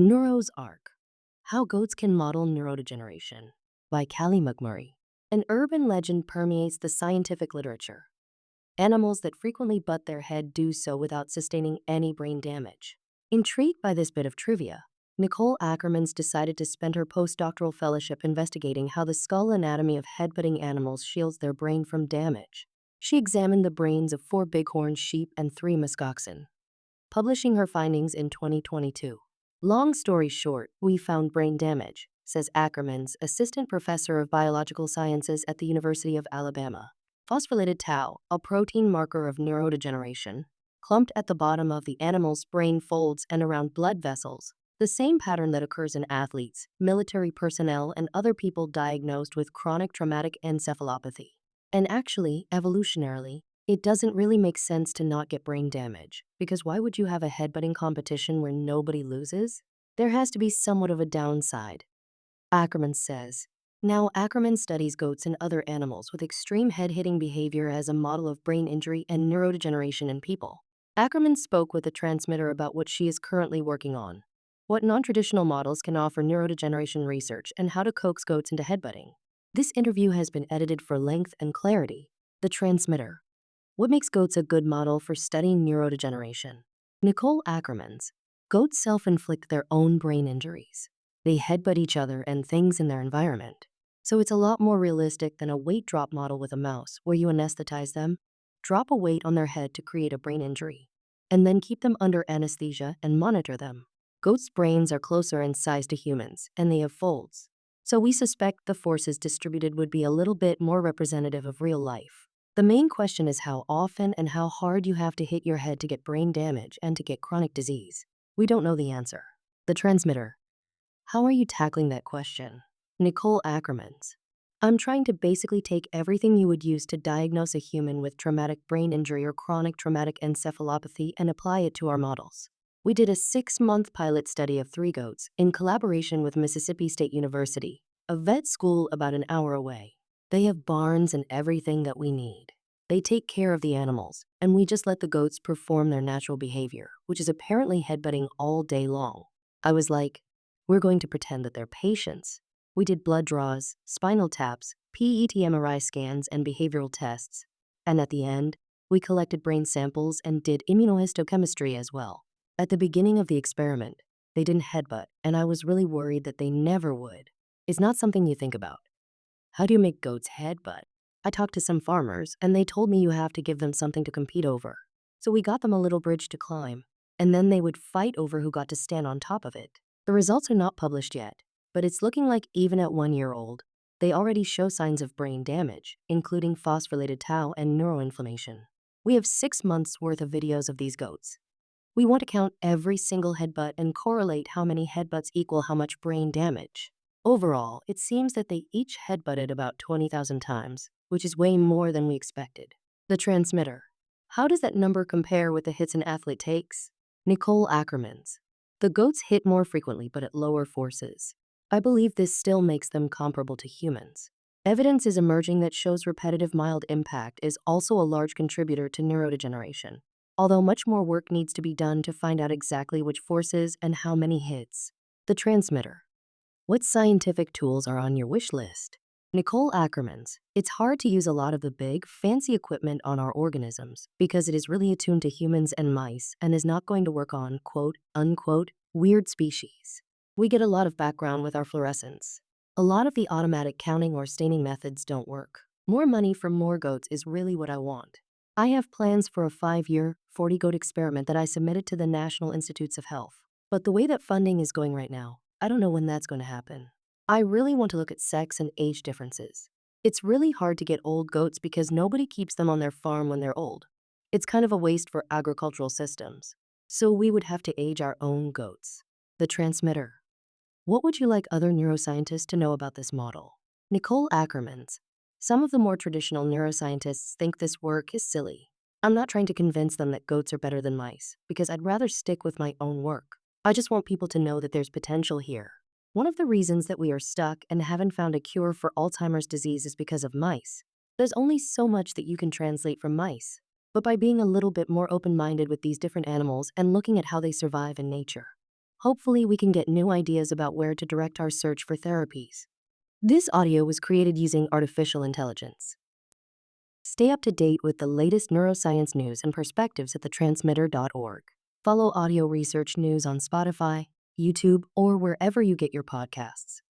Neuro's Arc: How Goats Can Model Neurodegeneration by Callie McMurray. An urban legend permeates the scientific literature. Animals that frequently butt their head do so without sustaining any brain damage. Intrigued by this bit of trivia, Nicole Ackermans decided to spend her postdoctoral fellowship investigating how the skull anatomy of headbutting animals shields their brain from damage. She examined the brains of 4 bighorn sheep and 3 muskoxen, publishing her findings in 2022. Long story short, we found brain damage, says Ackermans, assistant professor of biological sciences at the University of Alabama. Phosphorylated tau, a protein marker of neurodegeneration, clumped at the bottom of the animal's brain folds and around blood vessels, the same pattern that occurs in athletes, military personnel, and other people diagnosed with chronic traumatic encephalopathy. And actually, evolutionarily, it doesn't really make sense to not get brain damage, because why would you have a headbutting competition where nobody loses? There has to be somewhat of a downside, Ackerman says. Now, Ackerman studies goats and other animals with extreme head-hitting behavior as a model of brain injury and neurodegeneration in people. Ackerman spoke with the transmitter about what she is currently working on, what non-traditional models can offer neurodegeneration research, and how to coax goats into headbutting. This interview has been edited for length and clarity. The transmitter: What makes goats a good model for studying neurodegeneration? Nicole Ackermans: Goats self-inflict their own brain injuries. They headbutt each other and things in their environment. So it's a lot more realistic than a weight drop model with a mouse where you anesthetize them, drop a weight on their head to create a brain injury, and then keep them under anesthesia and monitor them. Goats' brains are closer in size to humans, and they have folds. So we suspect the forces distributed would be a little bit more representative of real life. The main question is how often and how hard you have to hit your head to get brain damage and to get chronic disease. We don't know the answer. The transmitter: How are you tackling that question? Nicole Ackermans: I'm trying to basically take everything you would use to diagnose a human with traumatic brain injury or chronic traumatic encephalopathy and apply it to our models. We did a 6-month pilot study of 3 goats in collaboration with Mississippi State University, a vet school about an hour away. They have barns and everything that we need. They take care of the animals, and we just let the goats perform their natural behavior, which is apparently headbutting all day long. I was like, we're going to pretend that they're patients. We did blood draws, spinal taps, PET MRI scans, and behavioral tests. And at the end, we collected brain samples and did immunohistochemistry as well. At the beginning of the experiment, they didn't headbutt, and I was really worried that they never would. It's not something you think about. How do you make goats headbutt? I talked to some farmers, and they told me you have to give them something to compete over. So we got them a little bridge to climb, and then they would fight over who got to stand on top of it. The results are not published yet, but it's looking like even at 1 year old, they already show signs of brain damage, including phosphorylated tau and neuroinflammation. We have 6 months worth of videos of these goats. We want to count every single headbutt and correlate how many headbutts equal how much brain damage. Overall, it seems that they each headbutted about 20,000 times, which is way more than we expected. The transmitter: How does that number compare with the hits an athlete takes? Nicole Ackermans: The goats hit more frequently but at lower forces. I believe this still makes them comparable to humans. Evidence is emerging that shows repetitive mild impact is also a large contributor to neurodegeneration, although much more work needs to be done to find out exactly which forces and how many hits. The transmitter: What scientific tools are on your wish list? Nicole Ackermans: It's hard to use a lot of the big, fancy equipment on our organisms because it is really attuned to humans and mice and is not going to work on quote, unquote, weird species. We get a lot of background with our fluorescence. A lot of the automatic counting or staining methods don't work. More money for more goats is really what I want. I have plans for a 5-year, 40-goat experiment that I submitted to the National Institutes of Health. But the way that funding is going right now, I don't know when that's going to happen. I really want to look at sex and age differences. It's really hard to get old goats because nobody keeps them on their farm when they're old. It's kind of a waste for agricultural systems. So we would have to age our own goats. The transmitter: What would you like other neuroscientists to know about this model? Nicole Ackermans: Some of the more traditional neuroscientists think this work is silly. I'm not trying to convince them that goats are better than mice, because I'd rather stick with my own work. I just want people to know that there's potential here. One of the reasons that we are stuck and haven't found a cure for Alzheimer's disease is because of mice. There's only so much that you can translate from mice. But by being a little bit more open-minded with these different animals and looking at how they survive in nature, Hopefully, we can get new ideas about where to direct our search for therapies. This audio was created using artificial intelligence. Stay up to date with the latest neuroscience news and perspectives at thetransmitter.org. Follow audio research news on Spotify, YouTube, or wherever you get your podcasts.